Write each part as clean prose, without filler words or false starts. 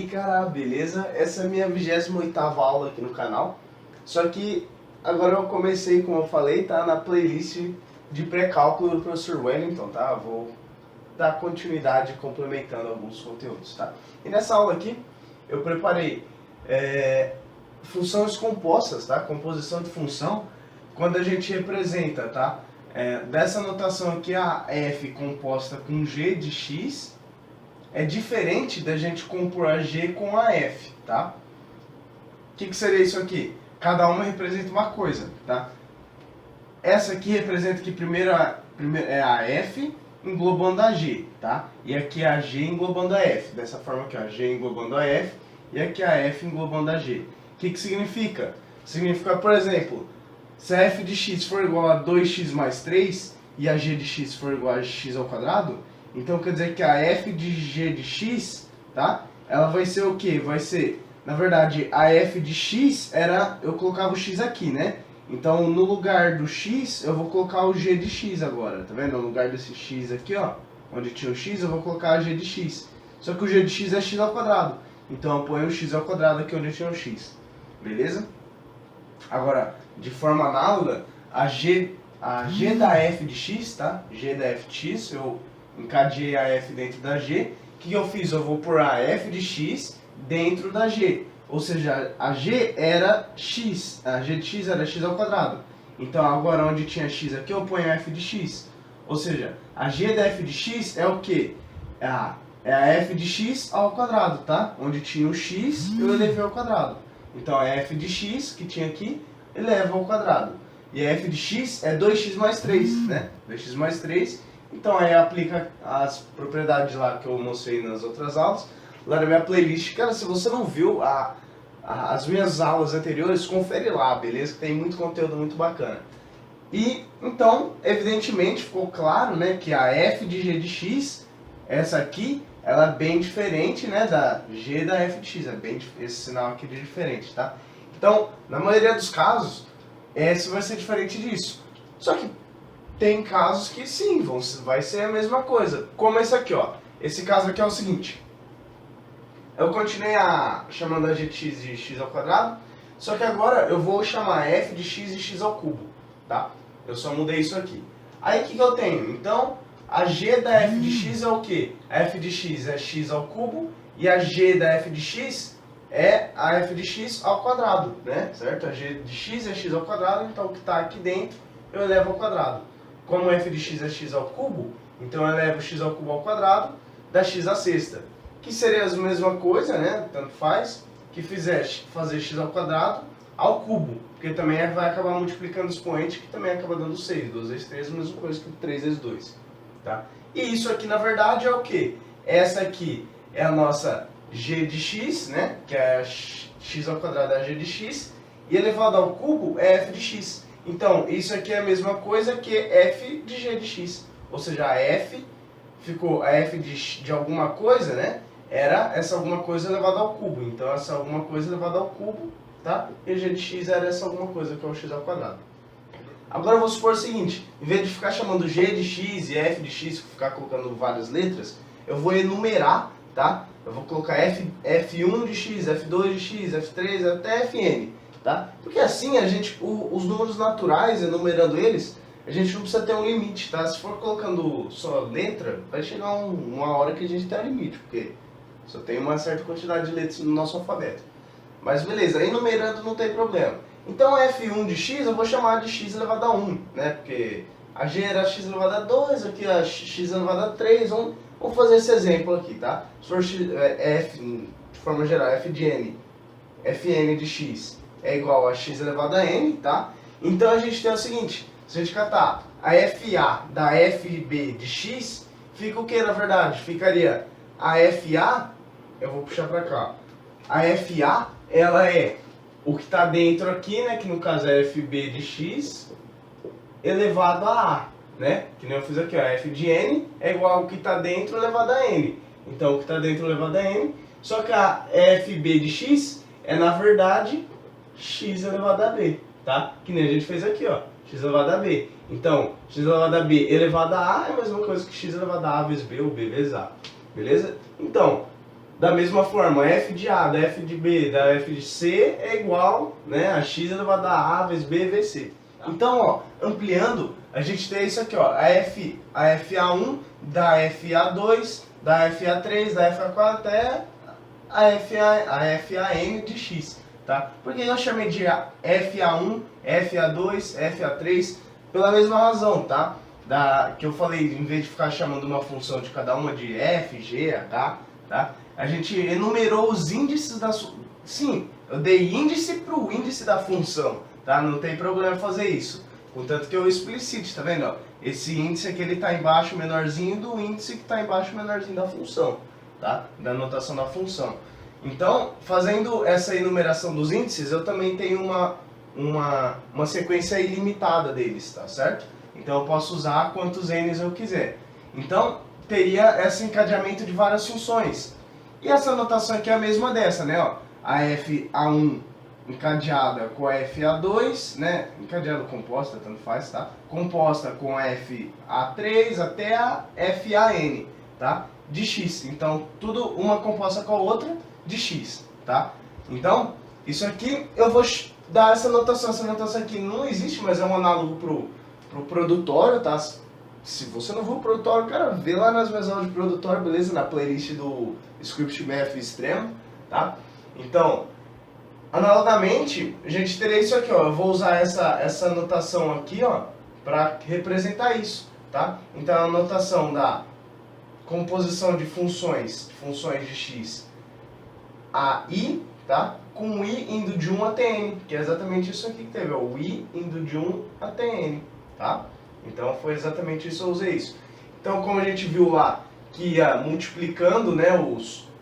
cara, beleza? Essa é a minha 28ª aula aqui no canal. Só que agora eu comecei, como eu falei, tá na playlist de pré-cálculo do professor Wellington, tá? Vou dar continuidade complementando alguns conteúdos, tá? E nessa aula aqui eu preparei funções compostas, tá? Composição de função, quando a gente representa, tá? Dessa notação aqui, a f composta com g de x é diferente da gente compor a g com a f, tá? O que seria isso aqui? Cada uma representa uma coisa, tá? Essa aqui representa que primeiro é a f englobando a g, tá? E aqui é a g englobando a f. Dessa forma aqui, ó, a g englobando a f e aqui a f englobando a g. O que significa? Significa, por exemplo, se a f de x for igual a 2x mais 3 e a g de x for igual a x ao quadrado, então quer dizer que a f de g de x, tá? Ela vai ser o quê? Vai ser, na verdade, a f de x era, eu colocava o x aqui, né? Então no lugar do x, eu vou colocar o g de x agora, tá vendo? No lugar desse x aqui, ó, onde tinha o x, eu vou colocar a g de x. Só que o g de x é x ao quadrado. Então eu ponho o x ao quadrado aqui onde tinha o x. Beleza? Agora, de forma análoga, a g da f de x, tá? G da f de x, eu encadeei a f dentro da g. O que eu fiz? Eu vou pôr a f de x dentro da g. Ou seja, a g era x, a g de x era x ao quadrado. Então agora onde tinha x aqui, eu ponho a f de x. Ou seja, a g da f de x é o quê? É a f de x ao quadrado, tá? Onde tinha o x, eu elevei ao quadrado. Então a f de x, que tinha aqui, eleva ao quadrado. E a f de x é 2x mais 3, né? 2x mais 3. Então aí aplica as propriedades lá que eu mostrei nas outras aulas. Lá na minha playlist. Cara, se você não viu as minhas aulas anteriores, confere lá, beleza? Que tem muito conteúdo muito bacana. E, então, evidentemente, ficou claro, né, que a f de g de x, essa aqui, ela é bem diferente, né, da g da f de x. É bem esse sinal aqui de diferente, tá? Então, na maioria dos casos, esse vai ser diferente disso. Só que tem casos que sim, vai ser a mesma coisa. Como esse aqui, ó. Esse caso aqui é o seguinte. Eu continuei chamando a g de x de x ao quadrado, só que agora eu vou chamar f de x de x ao cubo, tá? Eu só mudei isso aqui. Aí o que eu tenho? Então, a g da f de x é o quê? A f de x é x ao cubo e a g da f de x é a f de x ao quadrado, né? Certo? A g de x é x ao quadrado, então o que está aqui dentro eu elevo ao quadrado. Como f de x é x ao cubo, então eu elevo x ao cubo ao quadrado da x à sexta. Que seria a mesma coisa, né? Tanto faz, que fazer x ao quadrado ao cubo. Porque também vai acabar multiplicando o expoente, que também acaba dando 6. 2 vezes 3 é a mesma coisa que 3 vezes 2. Tá? E isso aqui, na verdade, é o quê? Essa aqui é a nossa g de x, né? Que é x ao quadrado é a g de x. E elevado ao cubo é f de x. Então, isso aqui é a mesma coisa que f de g de x. Ou seja, a f ficou a f de alguma coisa, né? Era essa alguma coisa elevada ao cubo. Então, essa alguma coisa elevada ao cubo, tá? E a g de x era essa alguma coisa, que é o x ao quadrado. Agora, eu vou supor o seguinte. Em vez de ficar chamando g de x e f de x, ficar colocando várias letras, eu vou enumerar, tá? Eu vou colocar f1 de x, f2 de x, f3, até fn. Tá? Porque assim, os números naturais, enumerando eles, a gente não precisa ter um limite, tá? Se for colocando só letra, vai chegar uma hora que a gente tem um limite, porque só tem uma certa quantidade de letras no nosso alfabeto. Mas beleza, enumerando não tem problema. Então f1 de x eu vou chamar de x elevado a 1, né? Porque a g era x elevado a 2, aqui a x elevado a 3, vamos fazer esse exemplo aqui, tá? Se for f, de forma geral, f de n, fn de x é igual a x elevado a n, tá? Então a gente tem o seguinte, se a gente catar a FA da FB de x, fica o que na verdade? Ficaria a FA, eu vou puxar pra cá, a FA, ela é o que está dentro aqui, né, que no caso é FB de x, elevado a A, né? Que nem eu fiz aqui, ó, f de n é igual ao que está dentro elevado a n. Então o que está dentro elevado a n, só que a FB de x é na verdade x elevado a b, tá? Que nem a gente fez aqui, ó, x elevado a b. Então, x elevado a b elevado a a é a mesma coisa que x elevado a vezes b ou b vezes a, beleza? Então, Da mesma forma, f de A, da f de B, da f de C é igual, né, a x elevado a vezes B vezes C. Então, ó, ampliando, a gente tem isso aqui, ó, a FA1, da FA2, da FA3, da FA4 até a FAN de x, tá? Por que eu chamei de FA1, FA2, FA3? Pela mesma razão, tá? Que eu falei, em vez de ficar chamando uma função de cada uma de F, G, H, tá? A gente enumerou os índices da... Sim, eu dei índice para o índice da função, tá? Não tem problema fazer isso. Contanto que eu explicite, tá vendo? Ó, esse índice aqui, ele tá embaixo menorzinho do índice que tá embaixo menorzinho da função, tá? Da notação da função. Então, fazendo essa enumeração dos índices, eu também tenho uma sequência ilimitada deles, tá certo? Então eu posso usar quantos n's eu quiser. Então, teria esse encadeamento de várias funções. E essa notação aqui é a mesma dessa, né? Ó, a FA1 encadeada com a FA2, né? Encadeada composta, tanto faz, tá? Composta com a FA3 até a FAN, tá? De x. Então, tudo uma composta com a outra de x, tá? Então, isso aqui eu vou dar essa notação. Essa notação aqui não existe, mas é um análogo pro produtório, tá? Se você não viu o produtório, cara, vê lá nas minhas aulas de produtório, beleza? Na playlist do Script Math Extremo, tá? Então, analogamente, a gente teria isso aqui, ó. Eu vou usar essa notação aqui, ó, para representar isso, tá? Então, a notação da composição de funções de x a i, tá? Com i indo de 1 até n, que é exatamente isso aqui que teve, ó, o i indo de 1 até n, tá? Então foi exatamente isso, eu usei isso. Então, como a gente viu lá, que ia multiplicando, né,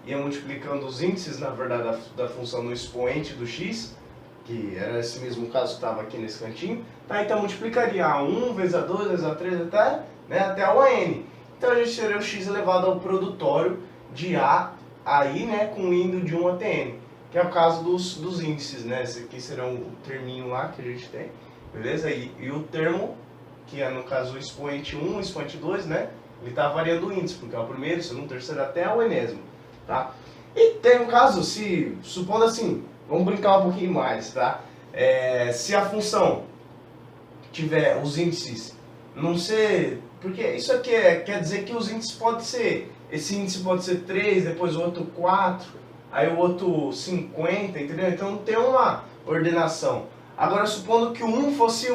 ia multiplicando os índices, na verdade, da função no expoente do x, que era esse mesmo caso que estava aqui nesse cantinho, tá? Então multiplicaria A1 vezes A2 vezes A3 até, né, até o AN. Então a gente teria o x elevado ao produtório de A a I, né, com indo de 1 até n, que é o caso dos índices, né? Esse aqui será o terminho lá que a gente tem, beleza? E o termo, que é no caso o expoente 1, o expoente 2, né? Ele está variando o índice, porque é o primeiro, o segundo, o terceiro até o enésimo, tá? E tem um caso, supondo assim, vamos brincar um pouquinho mais, tá? Se a função tiver os índices não ser... Porque isso aqui quer dizer que os índices podem ser... Esse índice pode ser 3, depois o outro 4, aí o outro 50, entendeu? Então não tem uma ordenação. Agora, supondo que o A1 fosse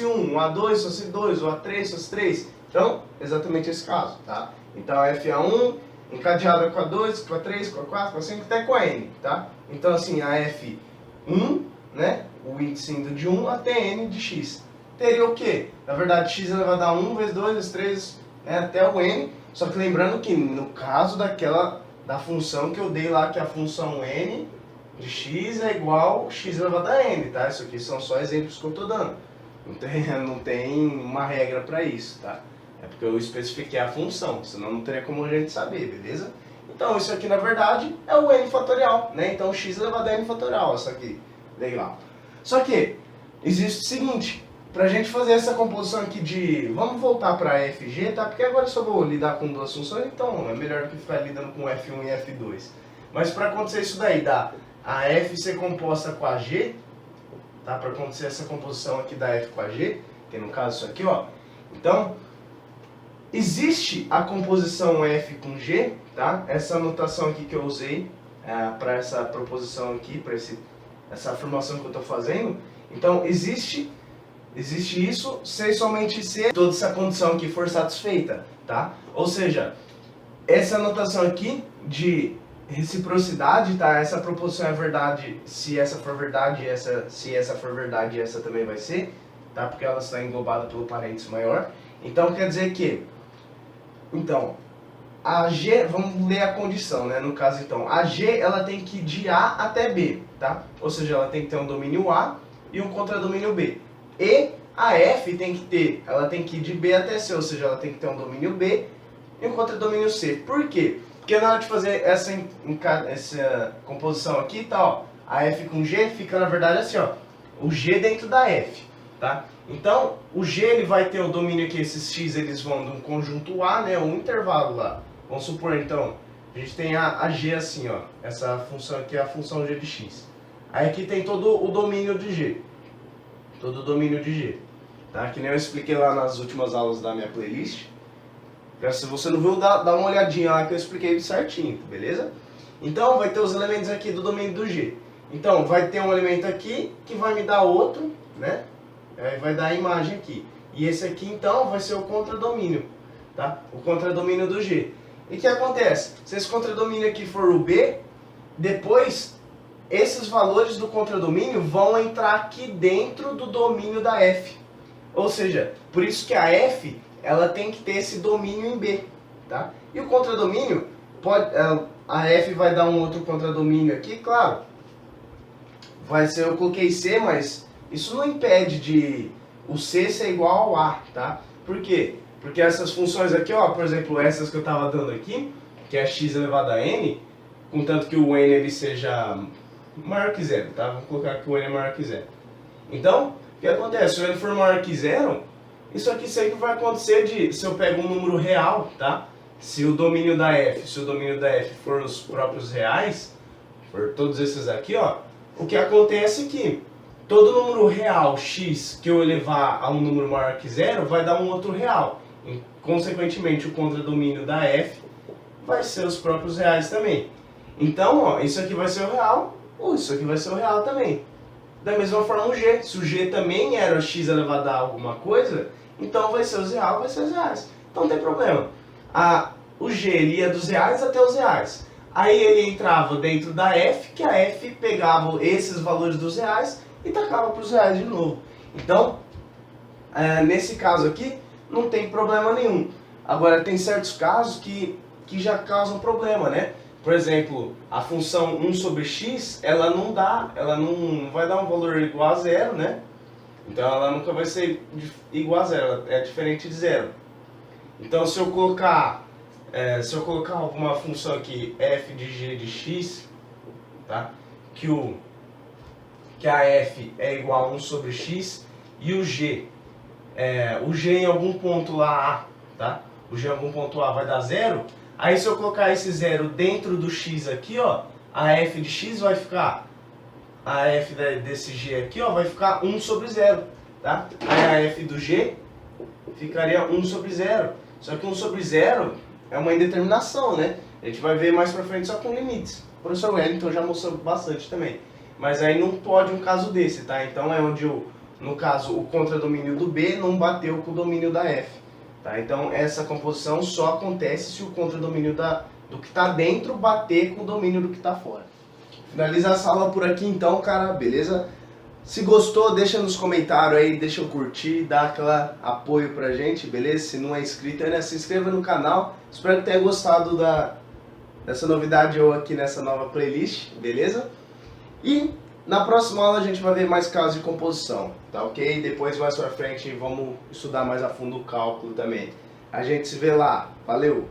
1, o A2 fosse 2, o A3 fosse 3. Então, exatamente esse caso, tá? Então, a FA1 encadeada com a 2, com a 3, com a 4, com a 5, até com a N, tá? Então, assim, a F1, né? O índice indo de 1 até N de x. Teria o quê? Na verdade, x elevado a 1 vezes 2 vezes 3, né, até o N. Só que lembrando que no caso da função que eu dei lá, que a função N de x é igual a x elevado a N, tá? Isso aqui são só exemplos que eu estou dando. Não tem uma regra para isso, tá? É porque eu especifiquei a função, senão não teria como a gente saber, beleza? Então isso aqui na verdade é o n fatorial, né? Então x elevado a n fatorial, isso aqui, legal. Só que existe o seguinte, pra gente fazer essa composição aqui de... Vamos voltar para FG, tá? Porque agora eu só vou lidar com duas funções, então é melhor do que ficar lidando com F1 e F2. Mas para acontecer isso daí, dá a F ser composta com a G, tá? Para acontecer essa composição aqui da F com a G, que no caso isso aqui, ó. Então, existe a composição F com G, tá? Essa notação aqui que eu usei para essa proposição aqui, para essa afirmação que eu estou fazendo. Então, existe isso se somente se toda essa condição aqui for satisfeita, tá? Ou seja, essa notação aqui de reciprocidade, tá? Essa proposição é verdade se essa for verdade, se essa for verdade, essa também vai ser, tá? Porque ela está englobada pelo parênteses maior. Então quer dizer que, então, a G, vamos ler a condição, né? No caso então, a G ela tem que ir de A até B, tá? Ou seja, ela tem que ter um domínio A e um contradomínio B. E a F ela tem que ir de B até C, ou seja, ela tem que ter um domínio B e um contradomínio C. Por quê? Porque na hora de fazer essa composição aqui, tá, ó, a F com G fica na verdade assim, ó, o G dentro da F, tá? Então, o G ele vai ter o domínio aqui, esses X eles vão de um conjunto A, né, um intervalo lá. Vamos supor então, A gente tem a G assim, ó. Essa função aqui é a função G de x. Aí aqui tem todo o domínio de G. Todo o domínio de G. Tá? Que nem eu expliquei lá nas últimas aulas da minha playlist. Se você não viu, dá uma olhadinha lá que eu expliquei certinho, beleza? Então vai ter os elementos aqui do domínio do G. Então vai ter um elemento aqui que vai me dar outro, né? Aí vai dar a imagem aqui. E esse aqui então vai ser o contradomínio, tá? O contradomínio do G. E o que acontece? Se esse contradomínio aqui for o B, depois esses valores do contradomínio vão entrar aqui dentro do domínio da F. Ou seja, por isso que a F ela tem que ter esse domínio em B, tá? E o contradomínio, a F vai dar um outro contradomínio aqui, claro. Vai ser, eu coloquei C, mas isso não impede de o C ser igual ao A, tá? Por quê? Porque essas funções aqui, ó, por exemplo, essas que eu estava dando aqui, que é x elevado a n, contanto que o n ele seja maior que zero, tá? Vamos colocar que o n é maior que zero. Então, o que acontece? Se o n for maior que zero, isso aqui sempre vai acontecer se eu pego um número real, tá? Se o domínio da f for os próprios reais, for todos esses aqui, ó, o que acontece é que todo número real x que eu elevar a um número maior que zero vai dar um outro real. E, consequentemente, o contradomínio da f vai ser os próprios reais também. Então, ó, isso aqui vai ser o real, ou isso aqui vai ser o real também. Da mesma forma o g. Se o g também era x elevado a alguma coisa, então vai ser os reais, vai ser os reais. Então não tem problema. O g ele ia dos reais até os reais. Aí ele entrava dentro da f, que a f pegava esses valores dos reais e tacava para os reais de novo. Então, nesse caso aqui, não tem problema nenhum. Agora, tem certos casos que já causam problema, né? Por exemplo, a função 1 sobre x, ela não vai dar um valor igual a zero, né? Então ela nunca vai ser igual a zero, ela é diferente de zero. Então se eu colocar alguma função aqui, f de g de x, tá? Que a f é igual a 1 sobre x e o g em algum ponto lá A, tá? O g em algum ponto A vai dar zero. Aí se eu colocar esse zero dentro do x aqui, ó, a f de x vai ficar, a f desse g aqui, ó, vai ficar 1 sobre 0, tá? Aí a f do g ficaria 1 sobre 0. Só que 1 sobre 0 é uma indeterminação, né? A gente vai ver mais pra frente só com limites. O professor Wellington já mostrou bastante também. Mas aí não pode um caso desse, tá? Então é onde, no caso, o contradomínio do B não bateu com o domínio da F. Tá? Então essa composição só acontece se o contradomínio do que está dentro bater com o domínio do que está fora. Finaliza essa aula por aqui então, cara, beleza? Se gostou, deixa nos comentários aí, deixa eu curtir, dá aquela apoio pra gente, beleza? Se não é inscrito ainda, se inscreva no canal. Espero que tenha gostado dessa novidade ou aqui nessa nova playlist, beleza? E na próxima aula a gente vai ver mais casos de composição, tá ok? Depois mais pra frente vamos estudar mais a fundo o cálculo também. A gente se vê lá, valeu!